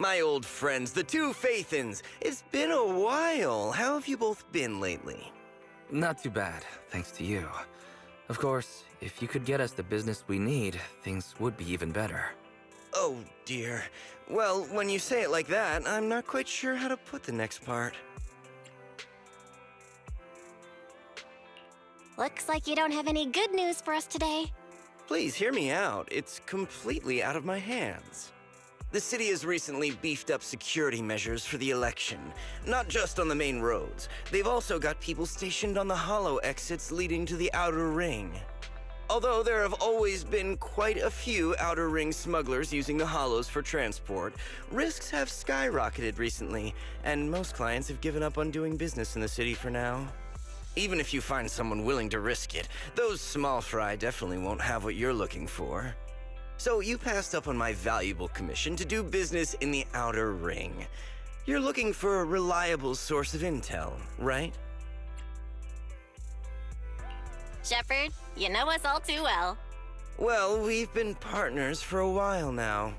my old friends, the two Faithins. It's been a while. How have you both been lately? Not too bad, thanks to you. Of course, if you could get us the business we need, things would be even better. Oh, dear. Well, when you say it like that, I'm not quite sure how to put the next part. Looks like you don't have any good news for us today. Please hear me out. It's completely out of my hands. The city has recently beefed up security measures for the election, not just on the main roads. They've also got people stationed on the hollow exits leading to the outer ring. Although there have always been quite a few outer ring smugglers using the hollows for transport, risks have skyrocketed recently, and most clients have given up on doing business in the city for now. Even if you find someone willing to risk it, those small fry definitely won't have what you're looking for. So you passed up on my valuable commission to do business in the outer ring. You're looking for a reliable source of intel, right? Shepard, you know us all too well. Well, we've been partners for a while now.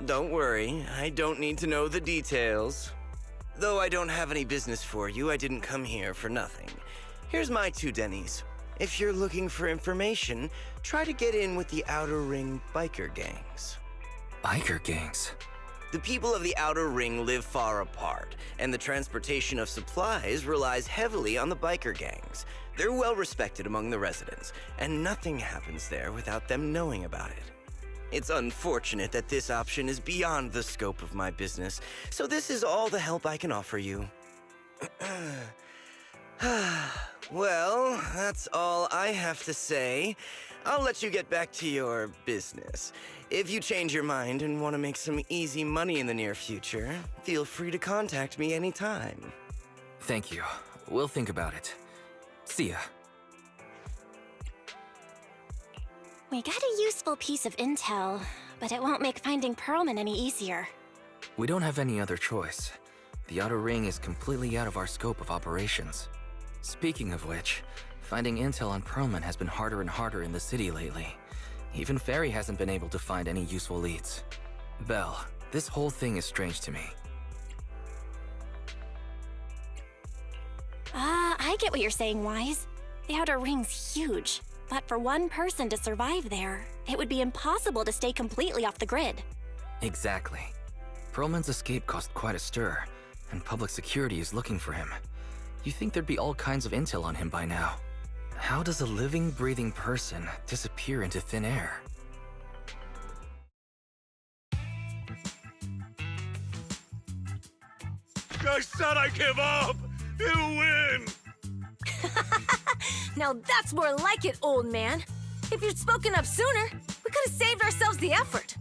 Don't worry, I don't need to know the details. Though I don't have any business for you, I didn't come here for nothing. Here's my 2 dennies. If you're looking for information, try to get in with the Outer Ring biker gangs. Biker gangs? The people of the Outer Ring live far apart, and the transportation of supplies relies heavily on the biker gangs. They're well respected among the residents, and nothing happens there without them knowing about it. It's unfortunate that this option is beyond the scope of my business, so this is all the help I can offer you. Well, that's all I have to say. I'll let you get back to your business. If you change your mind and want to make some easy money in the near future, feel free to contact me anytime. Thank you. We'll think about it. See ya. We got a useful piece of intel, but it won't make finding Perlman any easier. We don't have any other choice. The Outer Ring is completely out of our scope of operations. Speaking of which, finding intel on Perlman has been harder and harder in the city lately. Even Fairy hasn't been able to find any useful leads. Belle, this whole thing is strange to me. I get what you're saying, Wise. The Outer Ring's huge, but for one person to survive there, it would be impossible to stay completely off the grid. Exactly. Perlman's escape caused quite a stir, and public security is looking for him. You'd think there'd be all kinds of intel on him by now. How does a living, breathing person disappear into thin air? I said I give up! You win! Now that's more like it, old man. If you'd spoken up sooner, we could have saved ourselves the effort.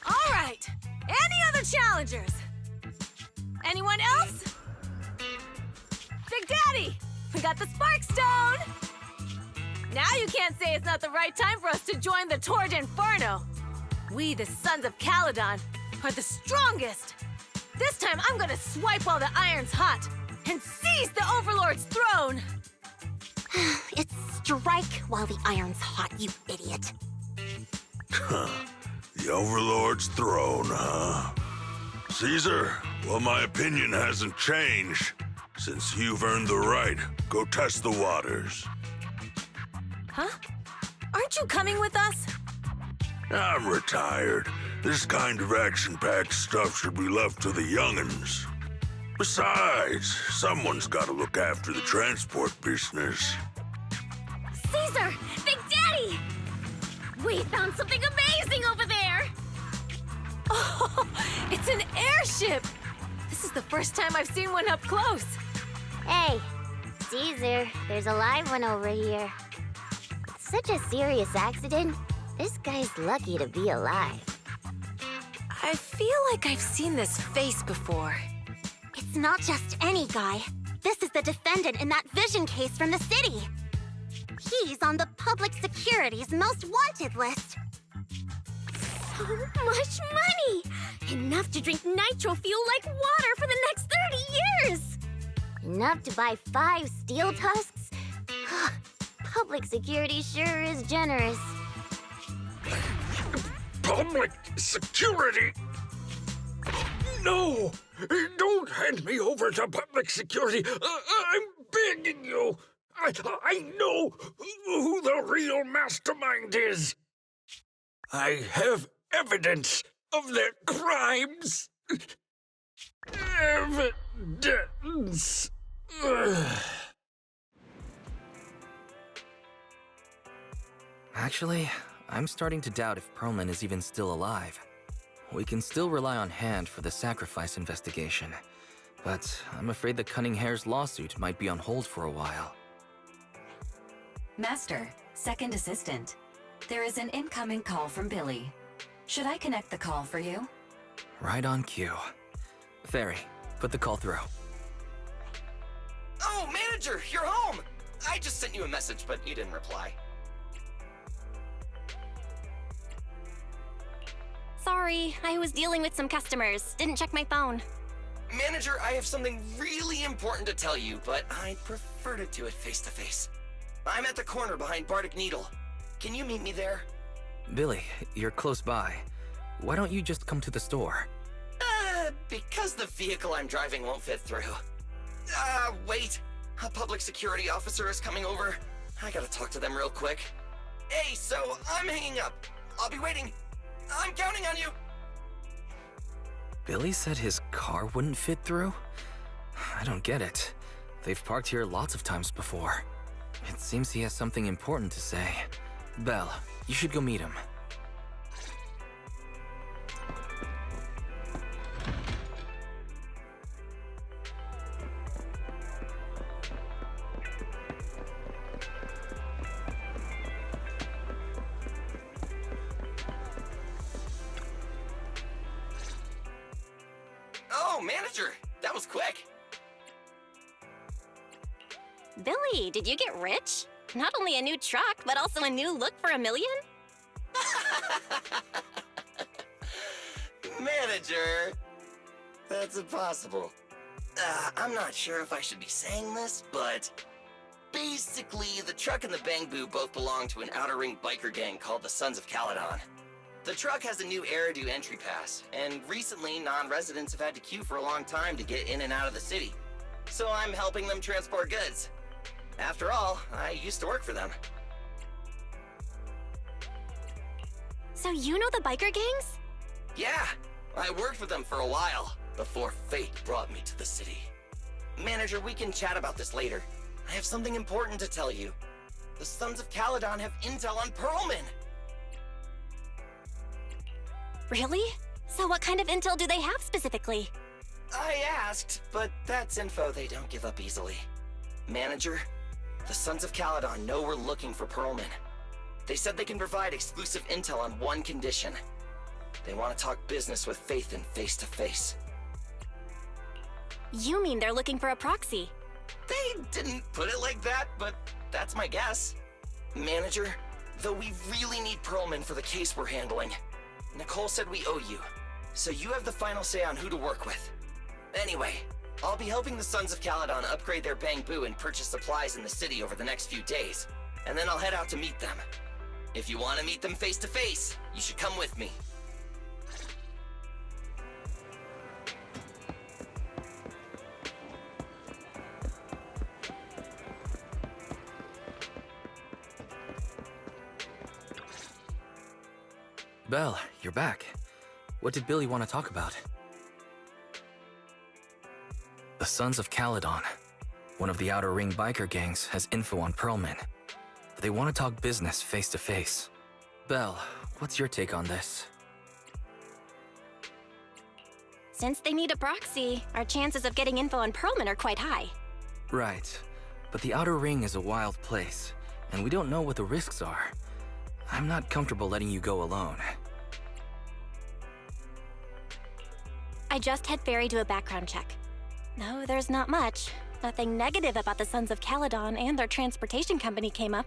All right, any other challengers? Anyone else? Big Daddy, we got the Spark Stone! Now you can't say it's not the right time for us to join the Torrid Inferno. We, the Sons of Caledon, are the strongest. This time I'm gonna swipe while the iron's hot and seize the Overlord's throne! It's strike while the iron's hot, you idiot. The Overlord's throne, huh? Caesar, well, my opinion hasn't changed. Since you've earned the right, go test the waters. Huh? Aren't you coming with us? I'm retired. This kind of action-packed stuff should be left to the young'uns. Besides, someone's gotta look after the transport business. Caesar! Big Daddy! We found something amazing over there! Oh, it's an airship! This is the first time I've seen one up close. Hey, Caesar, there's a live one over here. It's such a serious accident. This guy's lucky to be alive. I feel like I've seen this face before. It's not just any guy. This is the defendant in that vision case from the city. He's on the public security's most wanted list. So much money! Enough to drink nitro fuel like water for the next 30 years! Enough to buy 5 steel tusks? Public security sure is generous. Public security? No! Don't hand me over to public security. I'm begging you. I know who the real mastermind is. I have evidence of their crimes. Evidence. Actually, I'm starting to doubt if Perlman is even still alive. We can still rely on Hand for the sacrifice investigation, but I'm afraid the Cunning Hare's lawsuit might be on hold for a while. Master, second assistant. There is an incoming call from Billy. Should I connect the call for you? Right on cue. Fairy, put the call through. Oh, manager, you're home! I just sent you a message, but you didn't reply. Sorry, I was dealing with some customers. Didn't check my phone. Manager, I have something really important to tell you, but I'd prefer to do it face to face. I'm at the corner behind Bardic Needle. Can you meet me there? Billy, you're close by. Why don't you just come to the store? Because the vehicle I'm driving won't fit through. Wait. A public security officer is coming over. I gotta talk to them real quick. Hey, so I'm hanging up. I'll be waiting. I'm counting on you. Billy said his car wouldn't fit through? I don't get it. They've parked here lots of times before. It seems he has something important to say. Belle, you should go meet him. Oh, manager, that was quick. Billy, did you get rich? Not only a new truck, but also a new look for $1 million? Manager, that's impossible. I'm not sure if I should be saying this, but basically, the truck and the Bang Boo both belong to an Outer Ring biker gang called the Sons of Caledon. The truck has a new Eridu entry pass, and recently non-residents have had to queue for a long time to get in and out of the city. So I'm helping them transport goods. After all, I used to work for them. So you know the biker gangs? Yeah, I worked with them for a while, before fate brought me to the city. Manager, we can chat about this later. I have something important to tell you. The Sons of Caledon have intel on Perlman! Really? So what kind of intel do they have specifically? I asked, but that's info they don't give up easily. Manager, the Sons of Caledon know we're looking for Perlman. They said they can provide exclusive intel on one condition. They want to talk business with Phaethon face to face. You mean they're looking for a proxy? They didn't put it like that, but that's my guess. Manager, though we really need Perlman for the case we're handling, Nicole said we owe you, so you have the final say on who to work with. Anyway, I'll be helping the Sons of Caledon upgrade their Bang Boo and purchase supplies in the city over the next few days, and then I'll head out to meet them. If you want to meet them face to face, you should come with me. Belle, you're back. What did Billy want to talk about? The Sons of Caledon, one of the Outer Ring biker gangs, has info on Perlman. They want to talk business face to face. Belle, what's your take on this? Since they need a proxy, our chances of getting info on Perlman are quite high. Right, but the Outer Ring is a wild place, and we don't know what the risks are. I'm not comfortable letting you go alone. I just had Fairy do a background check. No, there's not much. Nothing negative about the Sons of Caledon and their transportation company came up.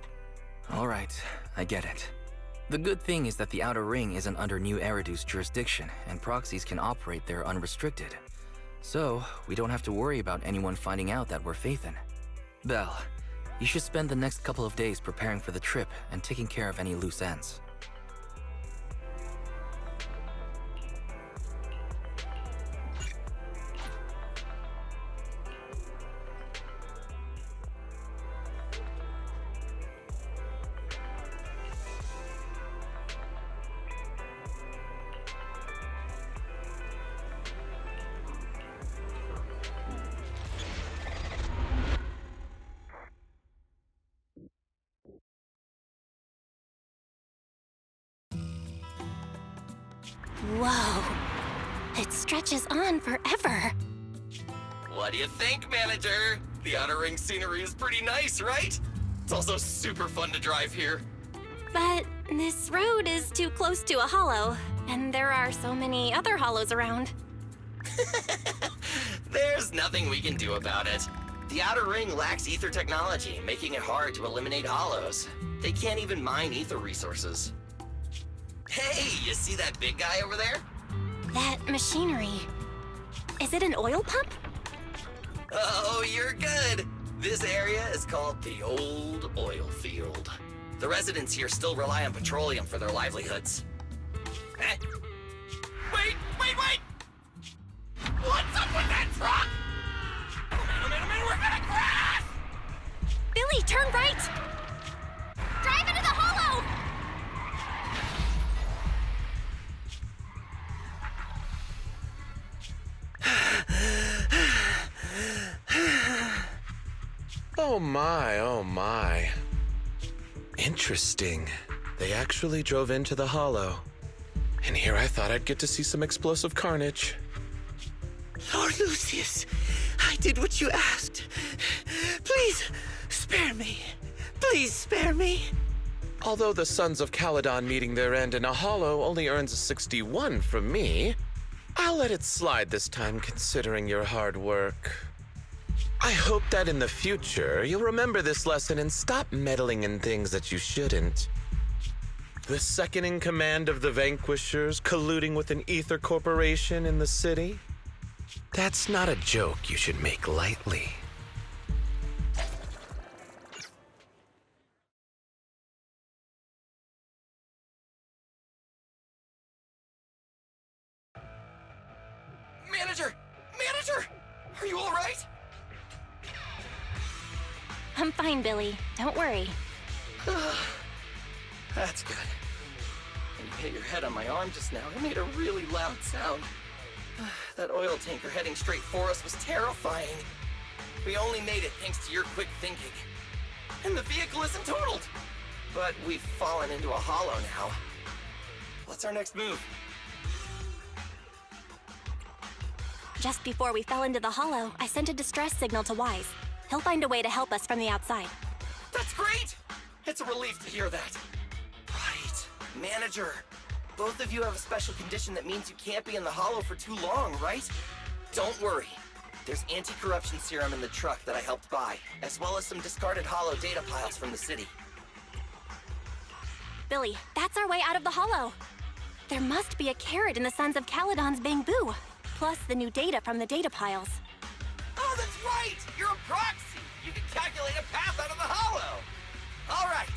All right, I get it. The good thing is that the Outer Ring isn't under New Eridu's jurisdiction, and proxies can operate there unrestricted. So, we don't have to worry about anyone finding out that we're Phaethon. Belle, you should spend the next couple of days preparing for the trip and taking care of any loose ends. Whoa. It stretches on forever. What do you think, Manager? The Outer Ring scenery is pretty nice, right? It's also super fun to drive here. But this road is too close to a hollow, and there are so many other hollows around. There's nothing we can do about it. The Outer Ring lacks ether technology, making it hard to eliminate hollows. They can't even mine ether resources. Hey, you see that big guy over there? That machinery. Is it an oil pump? Oh, you're good. This area is called the Old Oil Field. The residents here still rely on petroleum for their livelihoods. Eh? Wait! What's up with that truck? Oh man, we're gonna crash! Billy, turn right! Drive into the hollow! Oh my. Interesting. They actually drove into the hollow. And here I thought I'd get to see some explosive carnage. Lord Lucius, I did what you asked. Please, spare me. Please spare me. Although the Sons of Caledon meeting their end in a hollow only earns a 61 from me, I'll let it slide this time considering your hard work. I hope that in the future, you'll remember this lesson and stop meddling in things that you shouldn't. The second in command of the Vanquishers colluding with an ether corporation in the city? That's not a joke you should make lightly. Manager! Are you all right? I'm fine, Billy. Don't worry. That's good. When you hit your head on my arm just now, it made a really loud sound. That oil tanker heading straight for us was terrifying. We only made it thanks to your quick thinking. And the vehicle isn't totaled. But we've fallen into a hollow now. What's our next move? Just before we fell into the hollow, I sent a distress signal to Wise. He'll find a way to help us from the outside. That's great! It's a relief to hear that. Right. Manager, both of you have a special condition that means you can't be in the hollow for too long, right? Don't worry. There's anti-corruption serum in the truck that I helped buy, as well as some discarded hollow data piles from the city. Billy, that's our way out of the hollow. There must be a carrot in the Sons of Caledon's bamboo, plus the new data from the data piles. Oh, that's right! You're a proxy! You can calculate a path out of the hollow! All right,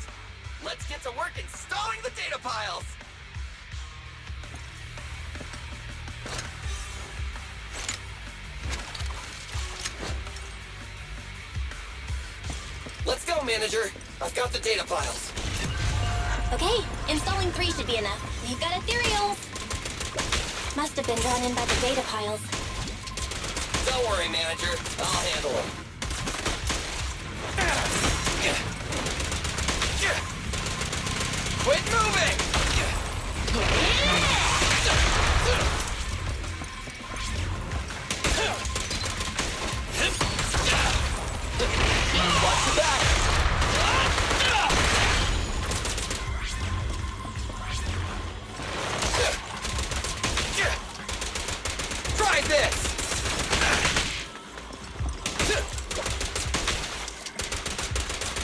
let's get to work installing the data piles! Let's go, Manager! I've got the data piles. Okay, installing 3 should be enough. We've got ethereals! Must have been drawn in by the data piles. Don't worry, Manager. I'll handle them. Quit moving! Watch your back! Try this!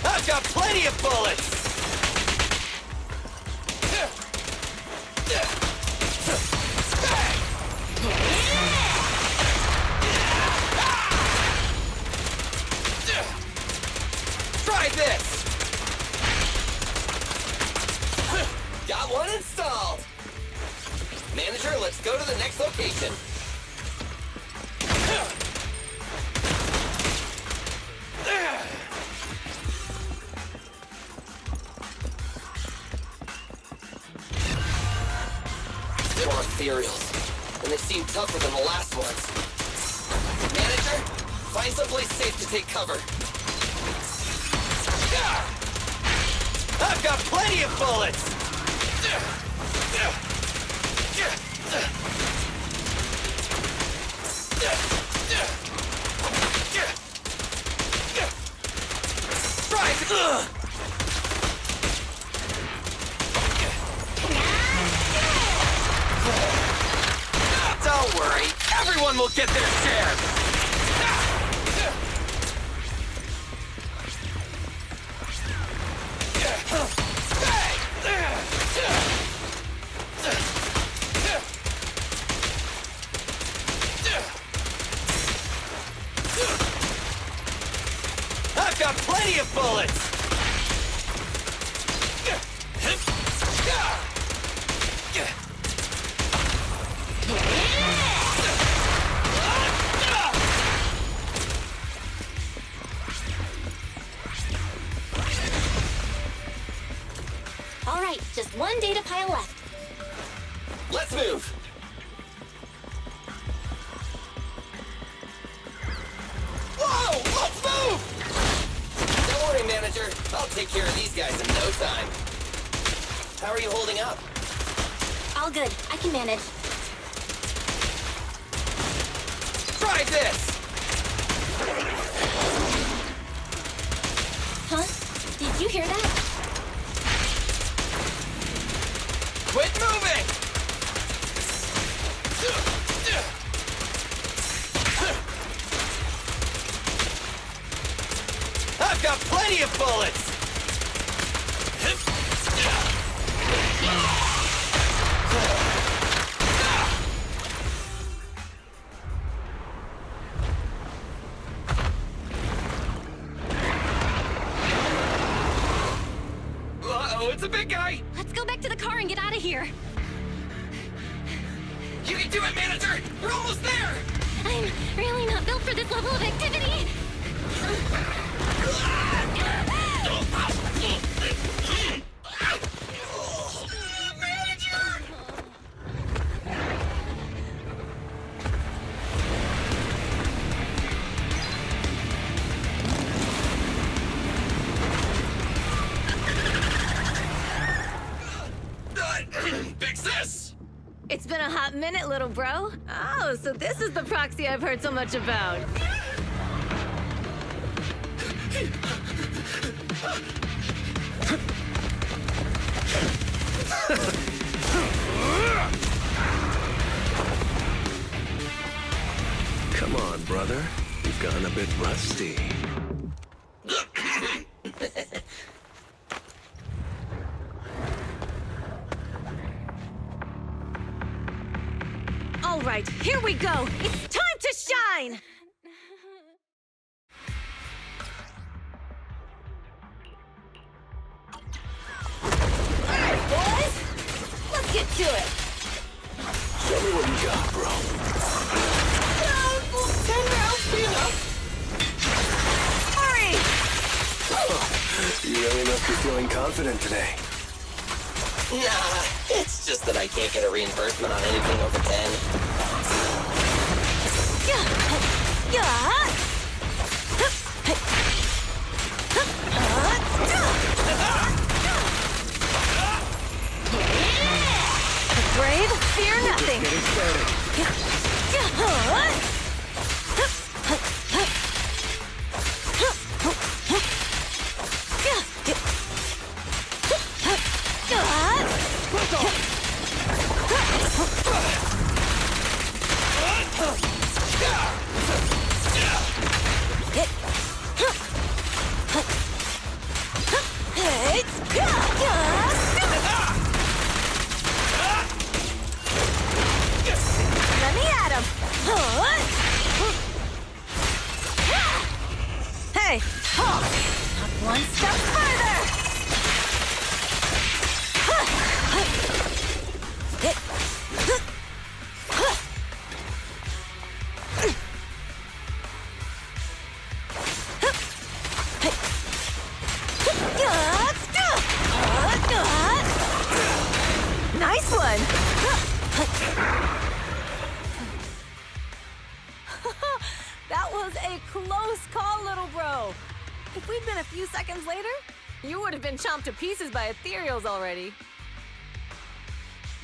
I've got plenty of bullets! Try this! Got one installed! Manager, let's go to the next location. More ethereals, and they seem tougher than the last ones. Manager, find someplace safe to take cover. I've got plenty of bullets! Don't worry, everyone will get their share! I've got plenty of bullets! All right, just one data pile left. Let's move! Whoa! Let's move! Don't worry, manager. I'll take care of these guys in no time. How are you holding up? All good. I can manage. Try this! Huh? Did you hear that? Quit moving! I've got plenty of bullets! Uh-oh, it's a big guy! Let's go back to the car and get out of here. You can do it, manager! We're almost there! I'm really not built for this level of activity. Fix this! It's been a hot minute, little bro. Oh, so this is the proxy I've heard so much about. Come on, brother. You've gotten a bit rusty. All right, here we go. It's time to shine! All right, boys. Let's get to it. Show me what you got, bro. 10 rounds be enough? Hurry! You really must be feeling confident today. Nah, it's just that I can't get a reimbursement on anything over 10. Brave, fear nothing. Getting started. Let me at him. Hey, not one step further. Nice one. That was a close call, little bro. If we'd been a few seconds later, you would have been chomped to pieces by ethereals already.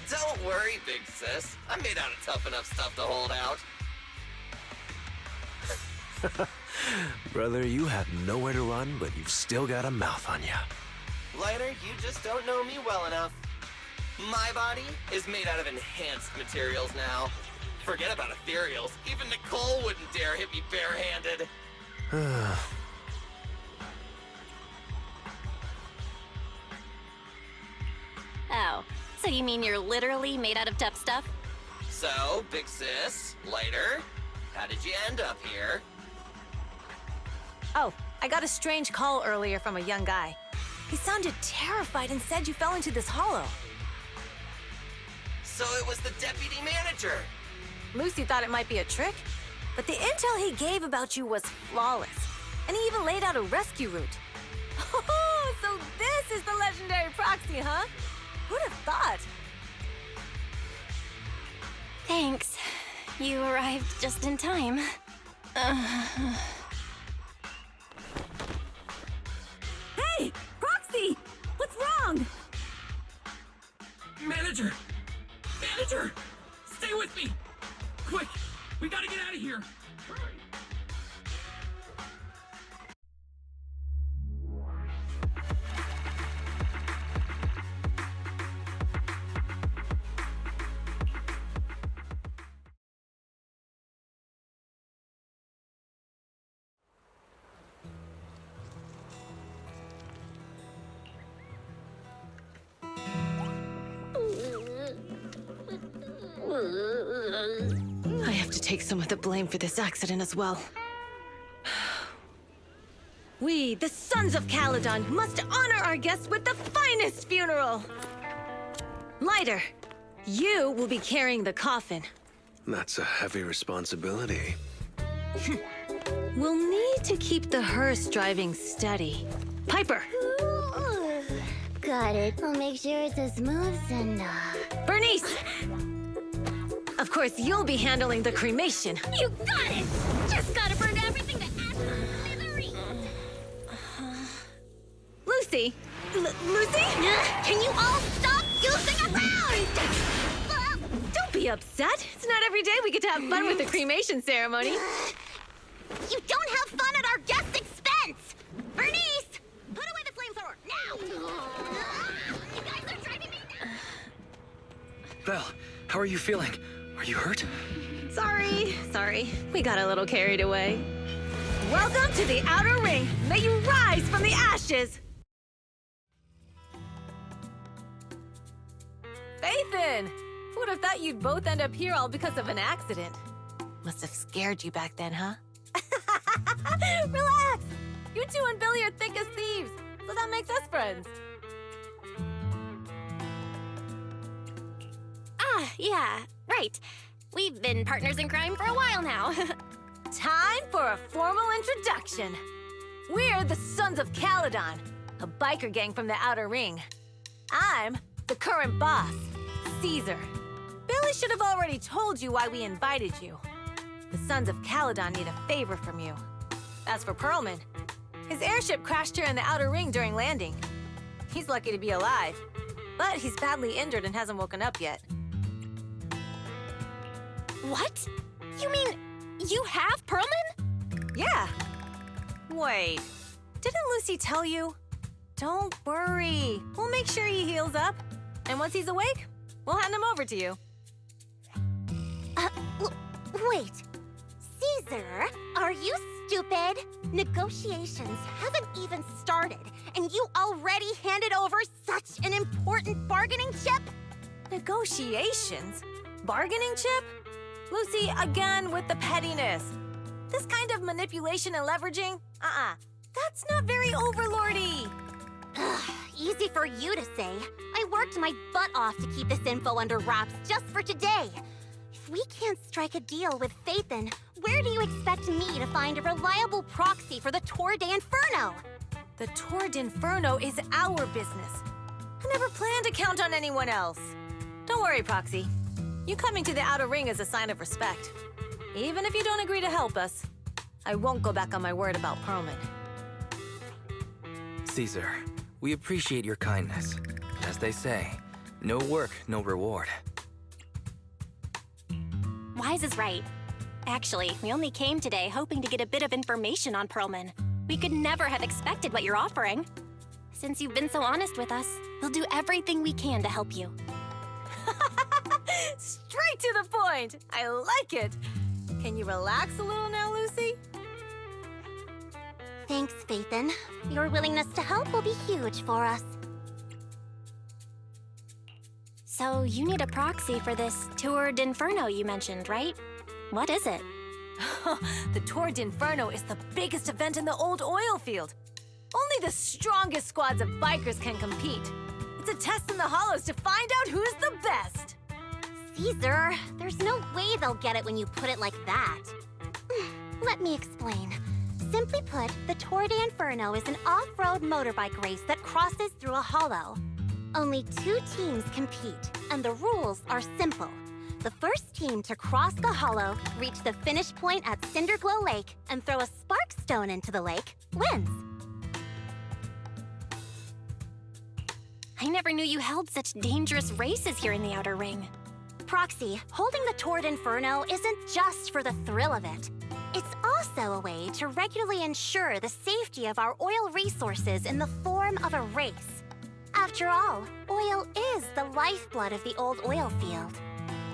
Don't worry, big sis. I'm made out of tough enough stuff to hold out. Brother, you have nowhere to run, but you've still got a mouth on you. Lighter, you just don't know me well enough. My body is made out of enhanced materials now. Forget about ethereals. Even Nicole wouldn't dare hit me barehanded. Oh, so you mean you're literally made out of tough stuff? So, big sis, Lighter, how did you end up here? Oh, I got a strange call earlier from a young guy. He sounded terrified and said you fell into this hollow. So it was the deputy manager. Lucy thought it might be a trick, but the intel he gave about you was flawless. And he even laid out a rescue route. Oh, so this is the legendary proxy, huh? Who'd have thought? Thanks. You arrived just in time. Hey, Proxy! What's wrong? Manager! Manager! Stay with me! Quick! We gotta get out of here! Hurry! I have to take some of the blame for this accident as well. We, the Sons of Caledon, must honor our guests with the finest funeral! Lighter, you will be carrying the coffin. That's a heavy responsibility. We'll need to keep the hearse driving steady. Piper! Got it. I'll make sure it's as smooth and, Bernice! Of course, you'll be handling the cremation. You got it! Just gotta burn everything to ash and smithereens! Lucy! Lucy? Can you all stop goofing around? Don't be upset. It's not every day we get to have fun with the cremation ceremony. You don't have fun at our guest expense! Bernice! Put away the flamethrower, now! You guys are driving me nuts! Belle, how are you feeling? Are you hurt? Sorry. We got a little carried away. Welcome to the Outer Ring. May you rise from the ashes. Faithin! Who would have thought you'd both end up here all because of an accident? Must have scared you back then, huh? Relax! You two and Billy are thick as thieves, so that makes us friends. Yeah, right. We've been partners in crime for a while now. Time for a formal introduction. We're the Sons of Caledon, a biker gang from the Outer Ring. I'm the current boss, Caesar. Billy should have already told you why we invited you. The Sons of Caledon need a favor from you. As for Perlman, his airship crashed here in the Outer Ring during landing. He's lucky to be alive, but he's badly injured and hasn't woken up yet. What? You mean you have Perlman? Yeah. Wait, didn't Lucy tell you? Don't worry. We'll make sure he heals up. And once he's awake, we'll hand him over to you. Wait. Caesar, are you stupid? Negotiations haven't even started, and you already handed over such an important bargaining chip? Negotiations? Bargaining chip? Lucy, again with the pettiness. This kind of manipulation and leveraging? That's not very overlordy. Easy for you to say. I worked my butt off to keep this info under wraps just for today. If we can't strike a deal with Faithin, where do you expect me to find a reliable proxy for the Tour d'Inferno? The Tour d'Inferno is our business. I never planned to count on anyone else. Don't worry, Proxy. You coming to the Outer Ring is a sign of respect. Even if you don't agree to help us, I won't go back on my word about Perlman. Caesar, we appreciate your kindness. As they say, No work, no reward. Wise is right. Actually, we only came today hoping to get a bit of information on Pearlman. We could never have expected what you're offering. Since you've been so honest with us, we'll do everything we can to help you. Straight to the point! I like it! Can you relax a little now, Lucy? Thanks, Phaethon. Your willingness to help will be huge for us. So you need a proxy for this Tour d'Inferno you mentioned, right? What is it? The Tour d'Inferno is the biggest event in the old oil field. Only the strongest squads of bikers can compete. It's a test in the hollows to find out who's the best. Caesar, there's no way they'll get it when you put it like that. Let me explain. Simply put, the Tour d'Inferno is an off-road motorbike race that crosses through a hollow. Only 2 teams compete, and the rules are simple. The first team to cross the hollow, reach the finish point at Cinderglow Lake, and throw a spark stone into the lake, wins. I never knew you held such dangerous races here in the Outer Ring. Proxy, holding the Tour d'Inferno isn't just for the thrill of it. It's also a way to regularly ensure the safety of our oil resources in the form of a race. After all, oil is the lifeblood of the old oil field.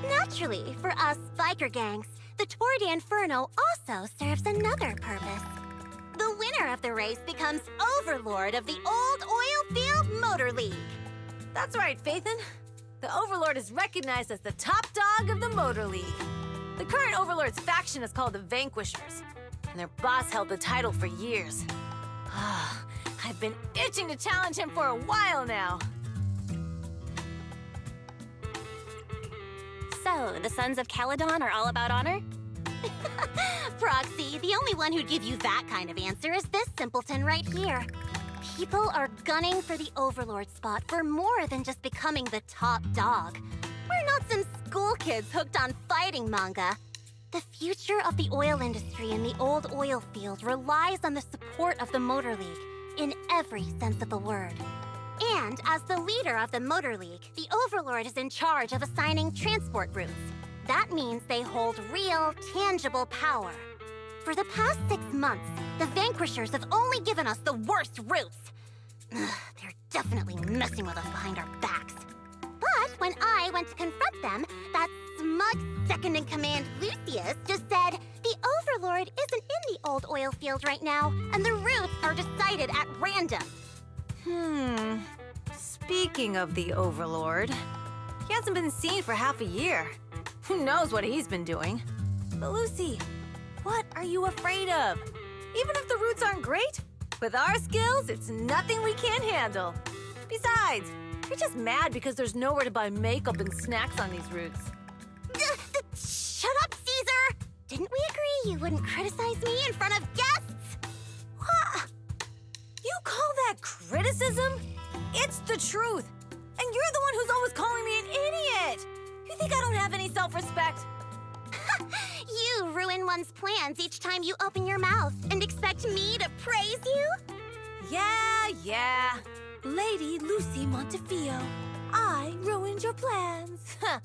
Naturally, for us biker gangs, the Tour d'Inferno also serves another purpose. The winner of the race becomes overlord of the old oil field motor league. That's right, Phaethon. The Overlord is recognized as the top dog of the Motor League. The current Overlord's faction is called the Vanquishers, and their boss held the title for years. I've been itching to challenge him for a while now. So, the Sons of Caledon are all about honor? Proxy, the only one who'd give you that kind of answer is this simpleton right here. People are gunning for the Overlord spot for more than just becoming the top dog. We're not some school kids hooked on fighting manga. The future of the oil industry in the old oil field relies on the support of the Motor League, in every sense of the word. And as the leader of the Motor League, the Overlord is in charge of assigning transport routes. That means they hold real, tangible power. For the past 6 months, the Vanquishers have only given us the worst routes. They're definitely messing with us behind our backs. But when I went to confront them, that smug second-in-command Lucius just said the Overlord isn't in the old oil field right now, and the routes are decided at random. Speaking of the Overlord, he hasn't been seen for half a year. Who knows what he's been doing? But Lucy, what are you afraid of? Even if the routes aren't great, with our skills, it's nothing we can't handle. Besides, you're just mad because there's nowhere to buy makeup and snacks on these routes. Shut up, Caesar! Didn't we agree you wouldn't criticize me in front of guests? What? You call that criticism? It's the truth. And you're the one who's always calling me an idiot. You think I don't have any self-respect? You ruin one's plans each time you open your mouth and expect me to praise you? Yeah. Lady Lucy Montefiore, I ruined your plans. Are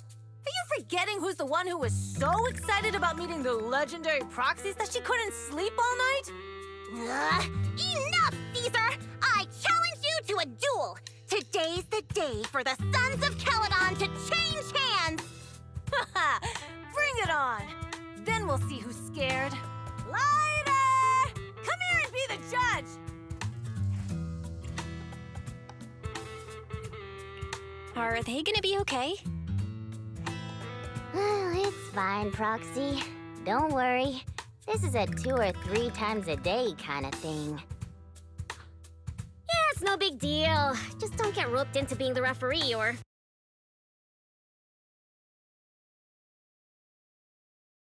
you forgetting who's the one who was so excited about meeting the legendary proxies that she couldn't sleep all night? Enough, Caesar! I challenge you to a duel! Today's the day for the Sons of Caledon to change hands! Bring it on! Then we'll see who's scared. Lighter! Come here and be the judge! Are they gonna be okay? It's fine, Proxy. Don't worry. This is a 2 or 3 times a day kind of thing. Yeah, it's no big deal. Just don't get roped into being the referee or...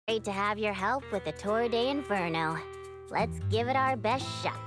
Great to have your help with the Tour d'Inferno. Let's give it our best shot.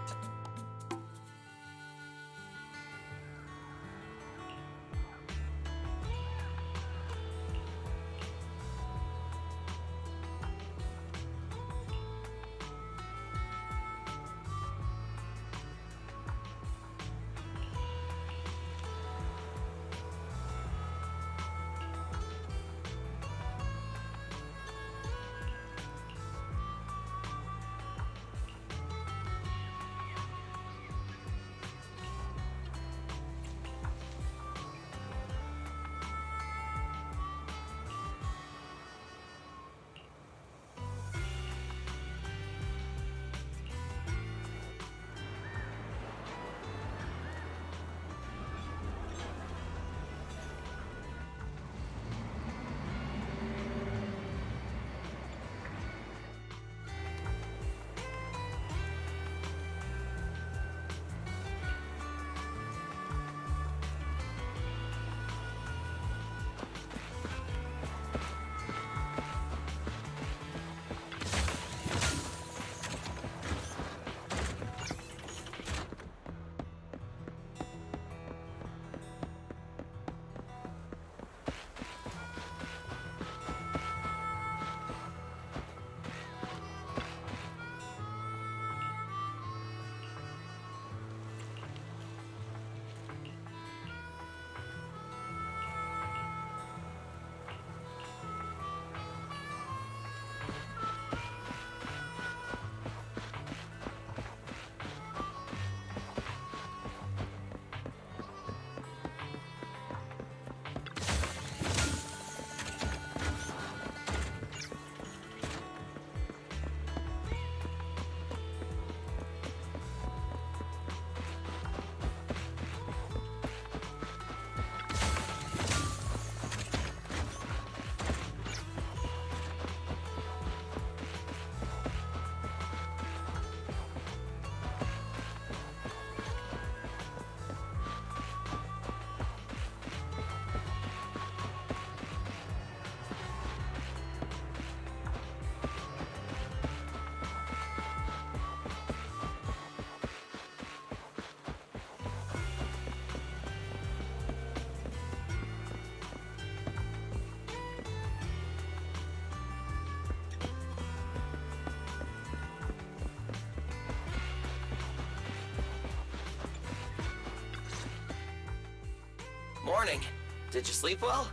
Did you sleep well?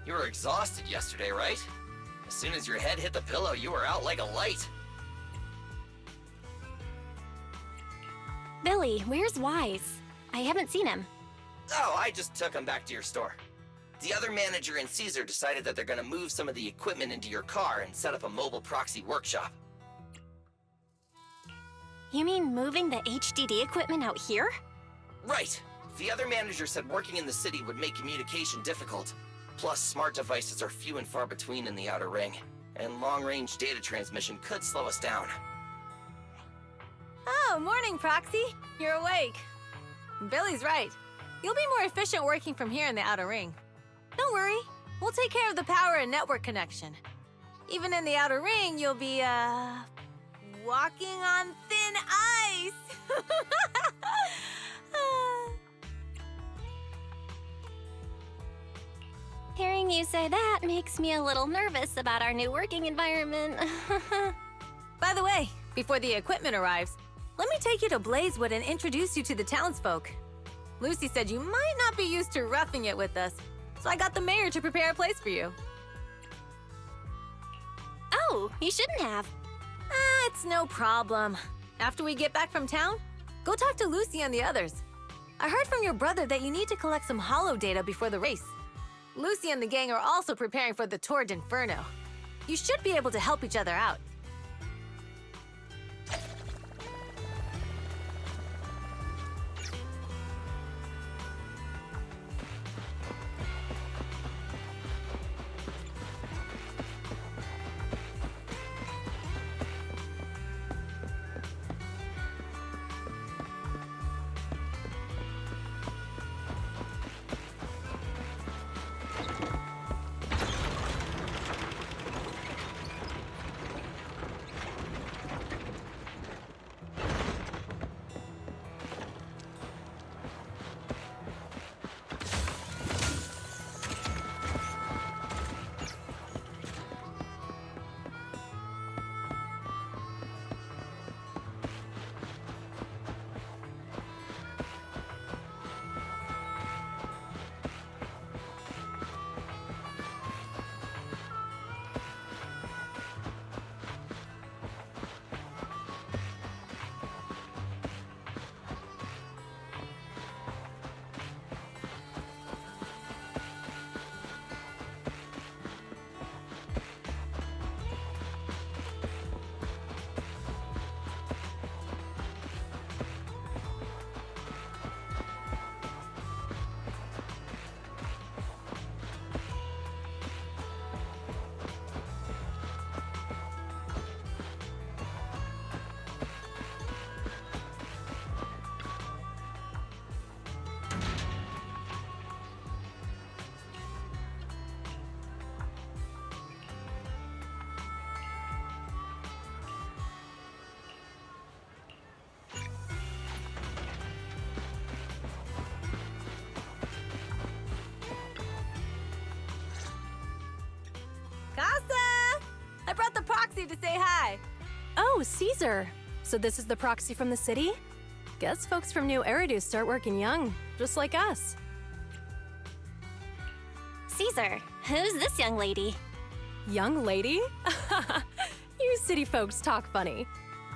You were exhausted yesterday, right? As soon as your head hit the pillow, you were out like a light. Billy, where's Wise? I haven't seen him. Oh, I just took him back to your store. The other manager and Caesar decided that they're gonna move some of the equipment into your car and set up a mobile proxy workshop. You mean moving the HDD equipment out here? Right. The other manager said working in the city would make communication difficult. Plus, smart devices are few and far between in the Outer Ring, and long-range data transmission could slow us down. Oh, morning, Proxy. You're awake. Billy's right. You'll be more efficient working from here in the Outer Ring. Don't worry. We'll take care of the power and network connection. Even in the Outer Ring, you'll be, walking on thin ice. Hearing you say that makes me a little nervous about our new working environment. By the way, before the equipment arrives, let me take you to Blazewood and introduce you to the townsfolk. Lucy said you might not be used to roughing it with us, so I got the mayor to prepare a place for you. Oh, you shouldn't have. It's no problem. After we get back from town, go talk to Lucy and the others. I heard from your brother that you need to collect some holo data before the race. Lucy and the gang are also preparing for the Tour d'Inferno. You should be able to help each other out. I brought the proxy to say hi. Oh, Caesar. So this is the proxy from the city? Guess folks from New Eridu start working young, just like us. Caesar, who's this young lady? Young lady? You city folks talk funny.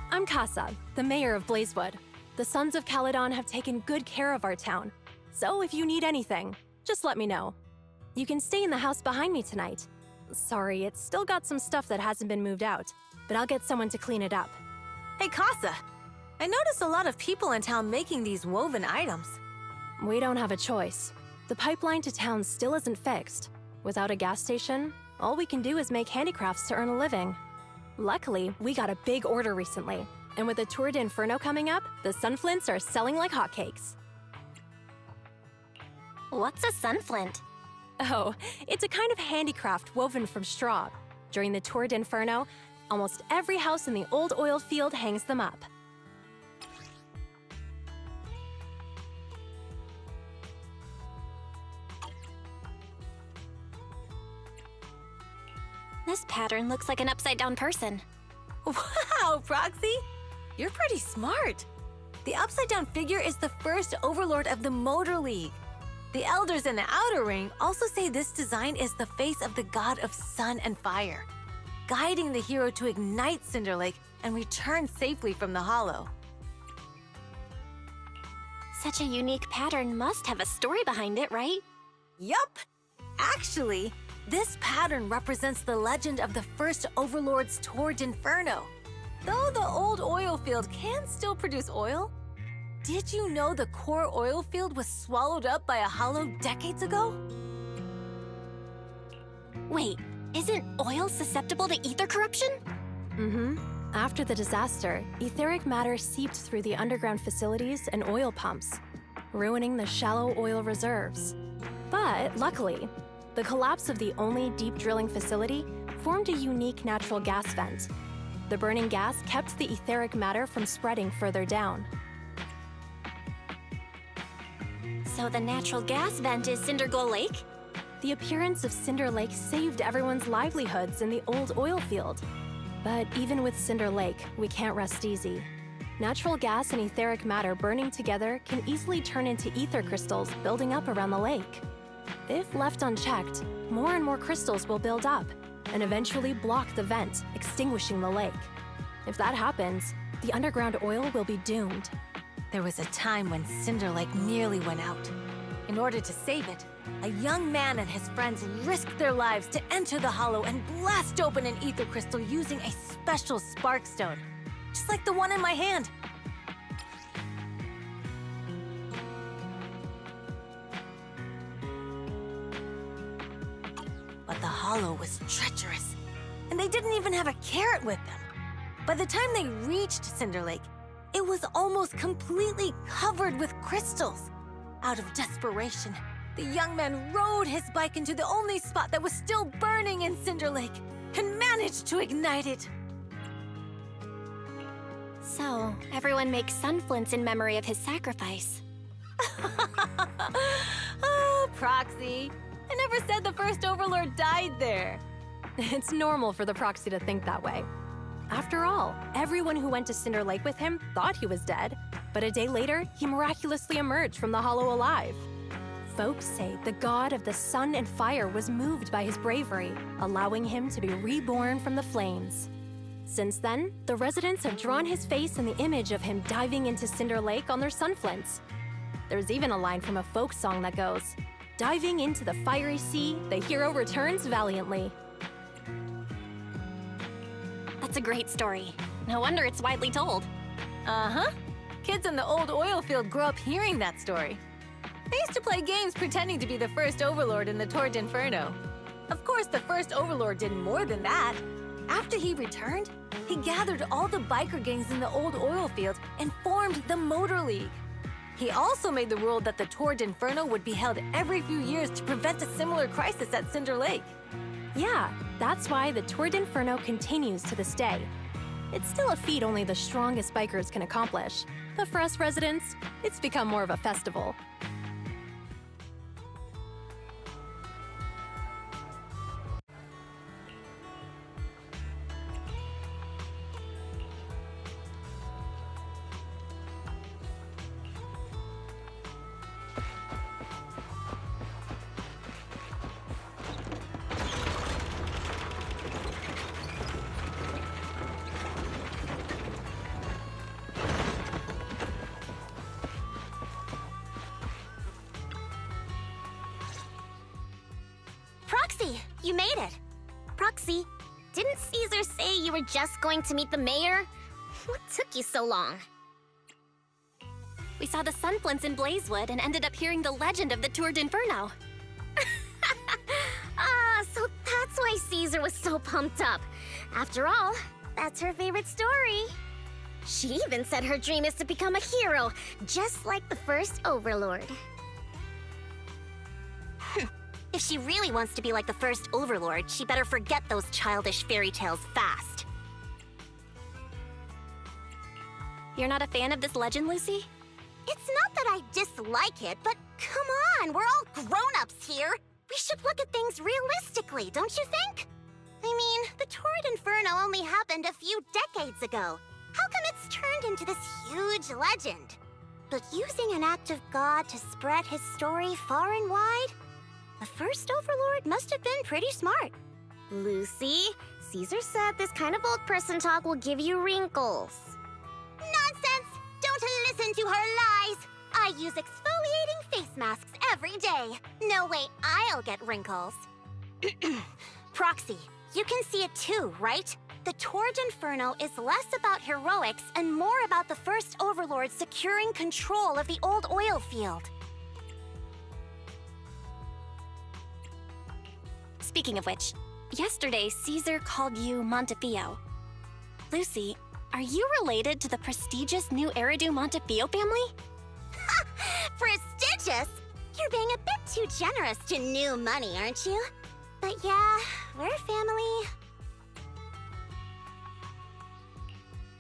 I'm Casa, the mayor of Blazewood. The Sons of Caledon have taken good care of our town. So if you need anything, just let me know. You can stay in the house behind me tonight. Sorry, it's still got some stuff that hasn't been moved out, but I'll get someone to clean it up. Hey, Casa. I noticed a lot of people in town making these woven items. We don't have a choice. The pipeline to town still isn't fixed. Without a gas station, all we can do is make handicrafts to earn a living. Luckily, we got a big order recently, and with the Tour d'Inferno coming up, the sunflints are selling like hotcakes. What's a sunflint? Oh, it's a kind of handicraft woven from straw. During the Tour d'Inferno, almost every house in the old oil field hangs them up. This pattern looks like an upside-down person. Wow, Proxy! You're pretty smart. The upside-down figure is the first overlord of the Motor League. The elders in the Outer Ring also say this design is the face of the god of sun and fire, guiding the hero to ignite Cinder Lake and return safely from the hollow. Such a unique pattern must have a story behind it, right? Yup! Actually, this pattern represents the legend of the first Overlord's Torrid Inferno. Though the old oil field can still produce oil, did you know the core oil field was swallowed up by a hollow decades ago? Wait, isn't oil susceptible to ether corruption? Mm-hmm. After the disaster, etheric matter seeped through the underground facilities and oil pumps, ruining the shallow oil reserves. But luckily, the collapse of the only deep drilling facility formed a unique natural gas vent. The burning gas kept the etheric matter from spreading further down. So the natural gas vent is Cinder Gull Lake? The appearance of Cinder Lake saved everyone's livelihoods in the old oil field. But even with Cinder Lake, we can't rest easy. Natural gas and etheric matter burning together can easily turn into ether crystals building up around the lake. If left unchecked, more and more crystals will build up and eventually block the vent, extinguishing the lake. If that happens, the underground oil will be doomed. There was a time when Cinder Lake nearly went out. In order to save it, a young man and his friends risked their lives to enter the hollow and blast open an ether crystal using a special spark stone, just like the one in my hand. But the hollow was treacherous, and they didn't even have a carrot with them. By the time they reached Cinder Lake, it was almost completely covered with crystals. Out of desperation, the young man rode his bike into the only spot that was still burning in Cinder Lake and managed to ignite it. So, everyone makes sunflints in memory of his sacrifice. Oh, Proxy. I never said the first Overlord died there. It's normal for the Proxy to think that way. After all, everyone who went to Cinder Lake with him thought he was dead, but a day later, he miraculously emerged from the hollow alive. Folks say the god of the sun and fire was moved by his bravery, allowing him to be reborn from the flames. Since then, the residents have drawn his face in the image of him diving into Cinder Lake on their sunflints. There's even a line from a folk song that goes, "Diving into the fiery sea, the hero returns valiantly." That's a great story. No wonder it's widely told. Uh-huh. Kids in the old oil field grew up hearing that story. They used to play games pretending to be the first Overlord in the Torrid Inferno. Of course, the first Overlord did more than that. After he returned, he gathered all the biker gangs in the old oil field and formed the Motor League. He also made the rule that the Torrid Inferno would be held every few years to prevent a similar crisis at Cinder Lake. Yeah, that's why the Torrid Inferno continues to this day. It's still a feat only the strongest bikers can accomplish, but for us residents, it's become more of a festival. Proxy, you made it. Proxy, didn't Caesar say you were just going to meet the mayor? What took you so long? We saw the sunflints in Blazewood and ended up hearing the legend of the Torrid Inferno. So that's why Caesar was so pumped up. After all, that's her favorite story. She even said her dream is to become a hero, just like the first Overlord. If she really wants to be like the first Overlord, she better forget those childish fairy tales fast. You're not a fan of this legend, Lucy? It's not that I dislike it, but come on, we're all grown-ups here. We should look at things realistically, don't you think? I mean, the Torrid Inferno only happened a few decades ago. How come it's turned into this huge legend? But using an act of God to spread his story far and wide? The first Overlord must have been pretty smart. Lucy, Caesar said this kind of old person talk will give you wrinkles. Nonsense! Don't listen to her lies! I use exfoliating face masks every day. No way I'll get wrinkles. Proxy, you can see it too, right? The Torrid Inferno is less about heroics and more about the first Overlord securing control of the old oil field. Speaking of which, yesterday Caesar called you Montefiore. Lucy, are you related to the prestigious new Eridu Montefiore family? Prestigious? You're being a bit too generous to new money, aren't you? But yeah, we're family.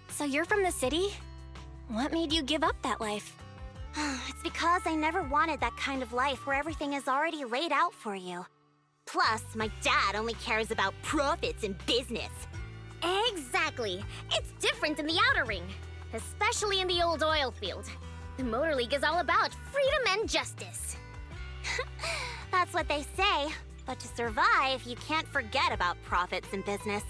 So you're from the city? What made you give up that life? It's because I never wanted that kind of life where everything is already laid out for you. Plus, my dad only cares about profits and business. Exactly. It's different in the Outer Ring, especially in the old oil field. The Motor League is all about freedom and justice. That's what they say. But to survive, you can't forget about profits and business.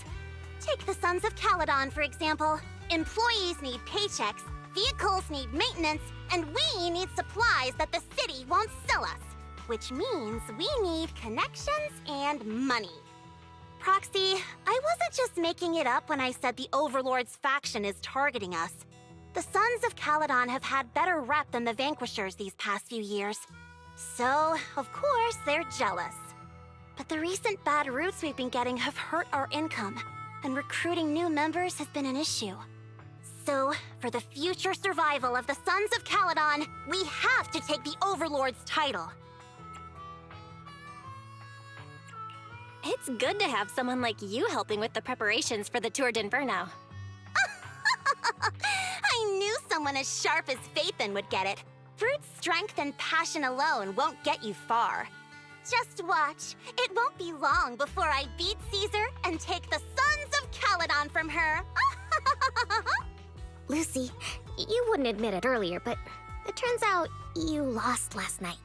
Take the Sons of Caledon, for example. Employees need paychecks, vehicles need maintenance, and we need supplies that the city won't sell us. Which means we need connections and money. Proxy, I wasn't just making it up when I said the Overlord's faction is targeting us. The Sons of Caledon have had better rep than the Vanquishers these past few years. So, of course, they're jealous. But the recent bad routes we've been getting have hurt our income, and recruiting new members has been an issue. So, for the future survival of the Sons of Caledon, we have to take the Overlord's title. It's good to have someone like you helping with the preparations for the Tour d'Inferno. I knew someone as sharp as Phaethon would get it. Brute strength and passion alone won't get you far. Just watch. It won't be long before I beat Caesar and take the Sons of Caledon from her. Lucy, you wouldn't admit it earlier, but it turns out you lost last night.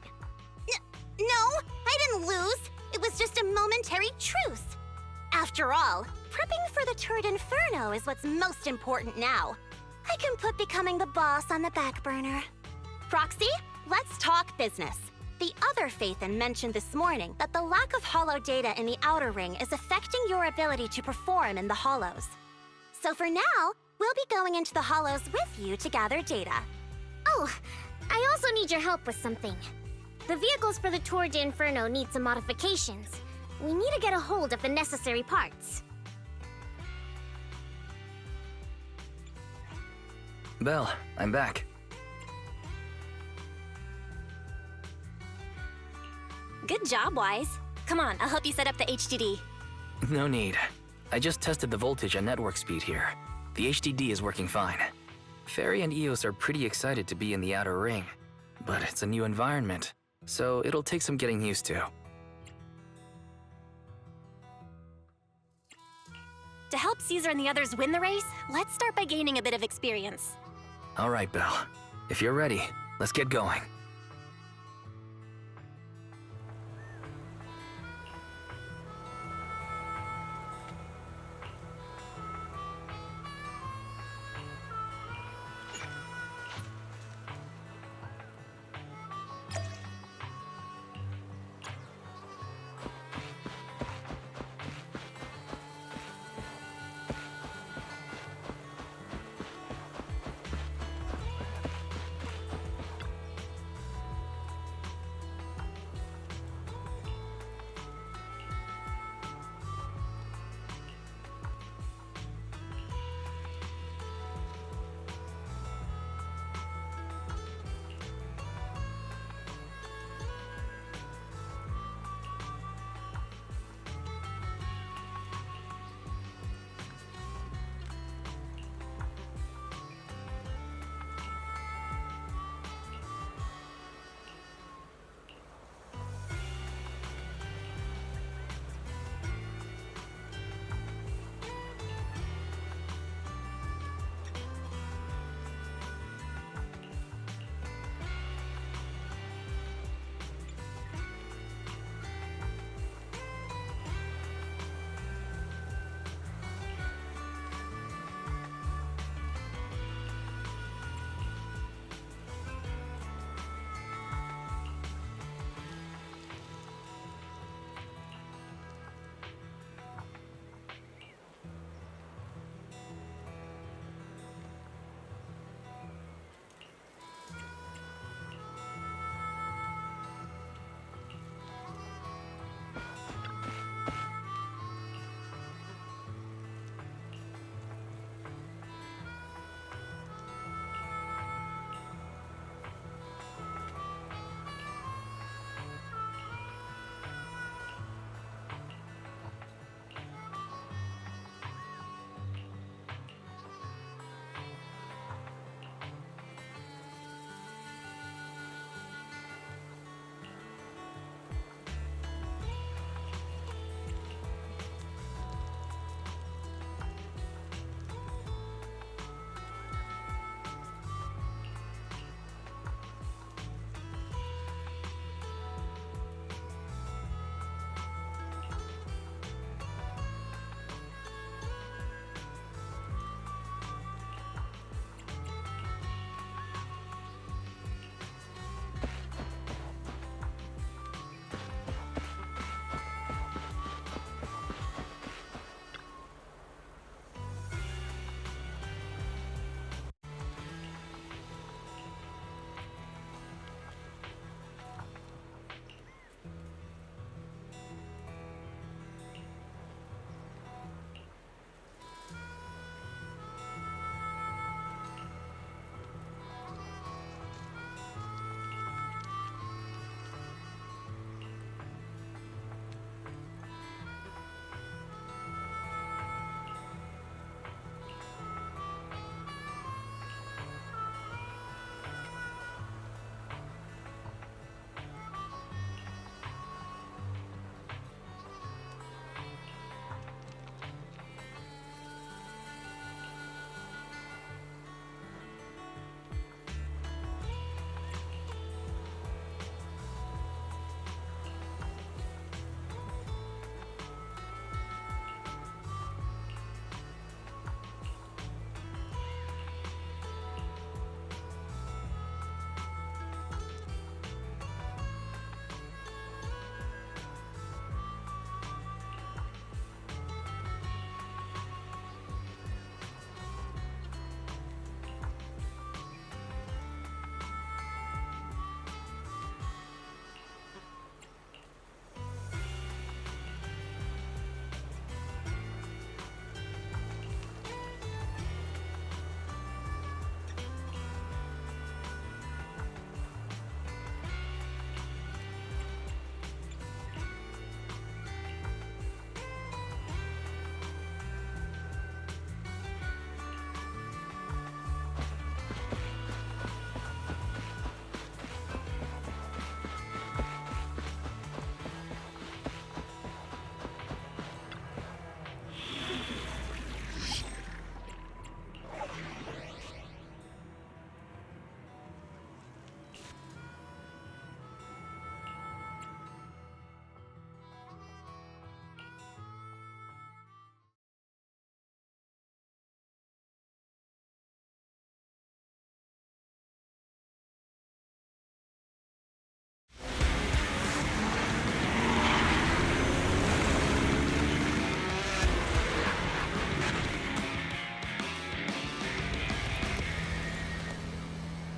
No, I didn't lose. It was just a momentary truce. After all, prepping for the Tour d'Inferno is what's most important now. I can put becoming the boss on the back burner. Proxy, let's talk business. The other Phaethon mentioned this morning that the lack of hollow data in the Outer Ring is affecting your ability to perform in the Hollows. So for now, we'll be going into the Hollows with you to gather data. Oh, I also need your help with something. The vehicles for the Tour d'Inferno need some modifications. We need to get a hold of the necessary parts. Belle, I'm back. Good job, Wise. Come on, I'll help you set up the HDD. No need. I just tested the voltage and network speed here. The HDD is working fine. Fairy and Eos are pretty excited to be in the Outer Ring, but it's a new environment, so it'll take some getting used to. To help Caesar and the others win the race, let's start by gaining a bit of experience. All right, Belle. If you're ready, let's get going.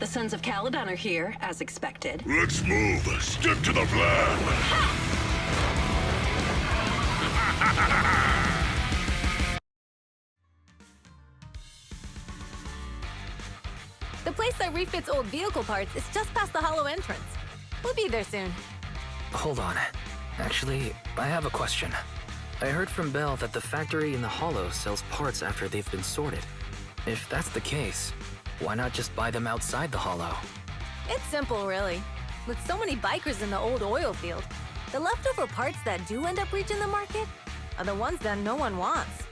The Sons of Caledon are here, as expected. Let's move. Stick to the plan. The place that refits old vehicle parts is just past the hollow entrance. We'll be there soon. Hold on. Actually, I have a question. I heard from Belle that the factory in the hollow sells parts after they've been sorted. If that's the case, why not just buy them outside the hollow? It's simple, really. With so many bikers in the old oil field, the leftover parts that do end up reaching the market are the ones that no one wants.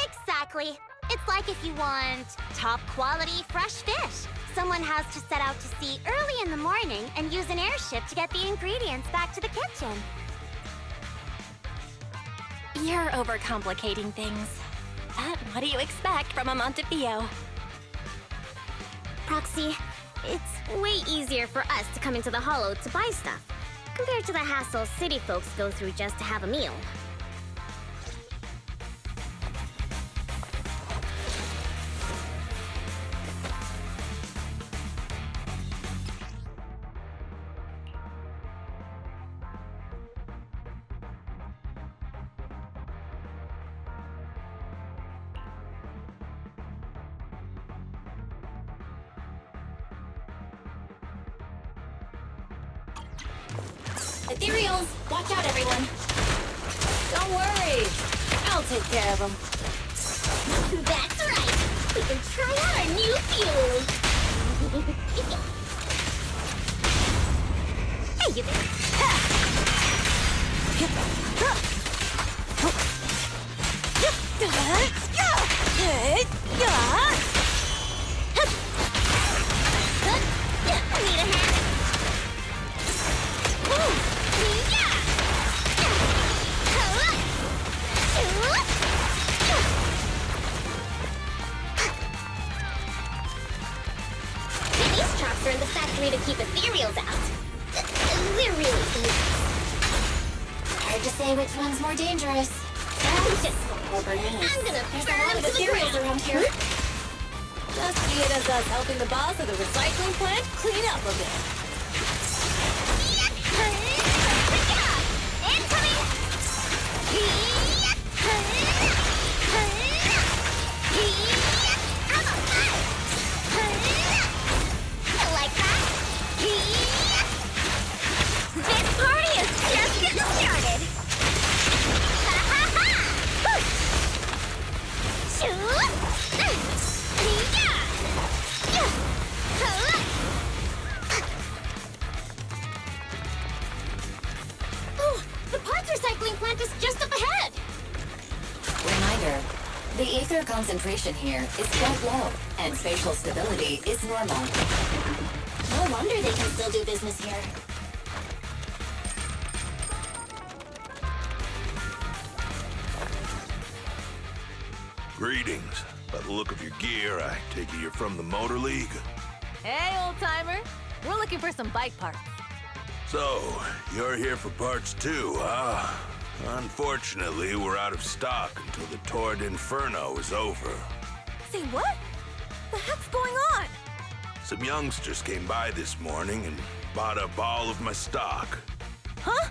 Exactly. It's like if you want top quality fresh fish. Someone has to set out to sea early in the morning and use an airship to get the ingredients back to the kitchen. You're overcomplicating things. But what do you expect from a Montevideo? Proxy, it's way easier for us to come into the hollow to buy stuff, compared to the hassle city folks go through just to have a meal. Ethereals! Watch out, everyone! Don't worry. I'll take care of them. That's right! We can try out our new fuel! Hey, you there! I need a hand! These trucks are in the factory to keep ethereals out. We're really Hard to say which one's more dangerous. I'm gonna There's a lot of ethereals around here. Just see it as us helping the boss of the recycling plant clean up a bit. This party is just getting started! Oh, the parts recycling plant is just up ahead! Reminder, the ether concentration here is quite low, and spatial stability is normal. No wonder they can still do business here. Greetings. By the look of your gear, I take it you're from the Motor League. Hey, old-timer. We're looking for some bike parts. So, you're here for parts too, huh? Unfortunately, we're out of stock until the Torrid Inferno is over. Say what? The heck's going on? Some youngsters came by this morning and bought up all of my stock. Huh?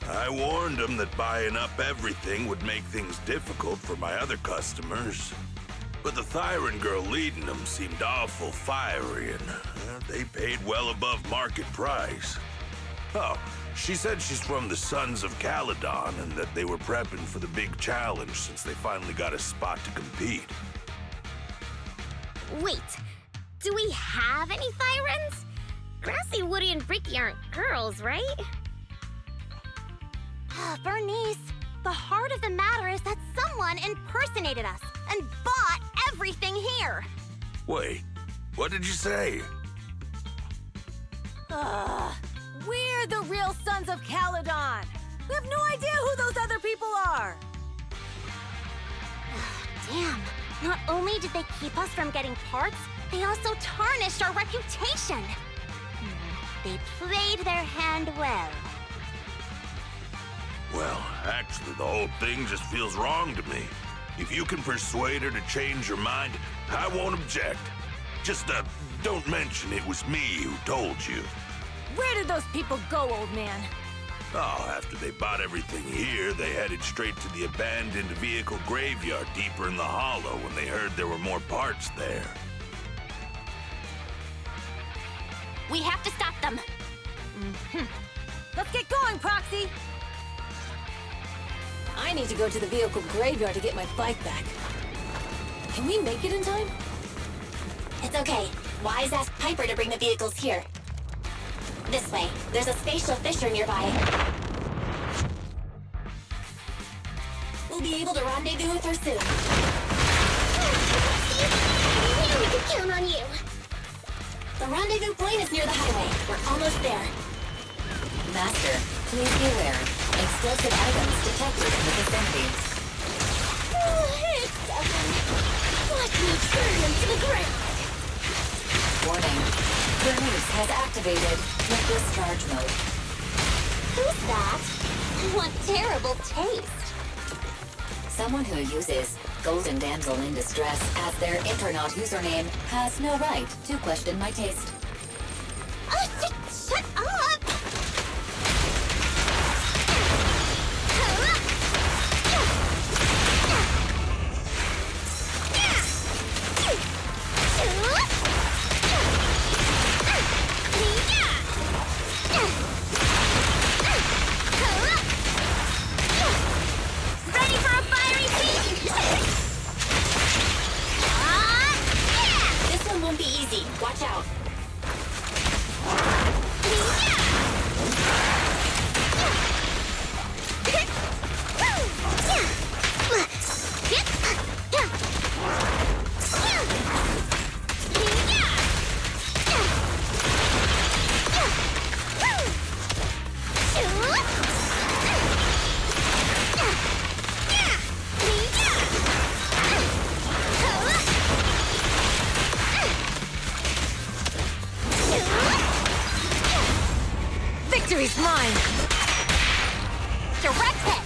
I warned them that buying up everything would make things difficult for my other customers. But the Thyron girl leading them seemed awful fiery, and they paid well above market price. Oh, she said she's from the Sons of Caledon and that they were prepping for the big challenge since they finally got a spot to compete. Wait, do we have any Thyrans? Grassy, Woody, and Bricky aren't girls, right? Bernice, the heart of the matter is that someone impersonated us and bought everything here. Wait, what did you say? We're the real Sons of Caledon. We have no idea who those other people are. Damn, not only did they keep us from getting parts, they also tarnished our reputation. They played their hand well. Well, actually, the whole thing just feels wrong to me. If you can persuade her to change her mind, I won't object. Just, don't mention it was me who told you. Where did those people go, old man? Oh, after they bought everything here, they headed straight to the abandoned vehicle graveyard deeper in the hollow when they heard there were more parts there. We have to stop them. Let's get going, Proxy! I need to go to the vehicle graveyard to get my bike back. Can we make it in time? It's okay. Wise asked Piper to bring the vehicles here. This way. There's a spatial fissure nearby. We'll be able to rendezvous with her soon. I knew we could count on you. The rendezvous point is near the highway. We're almost there. Master, please be aware. Explosive items detected in the vicinity. It's something. Watch me turn them to the ground. Warning. Bernice has activated the discharge mode. Who's that? What terrible taste. Someone who uses Golden Damsel in Distress as their Intronaut username has no right to question my taste. Shut up! Ready for a fiery feast? This one won't be easy. Watch out. Victory's mine! Direct hit!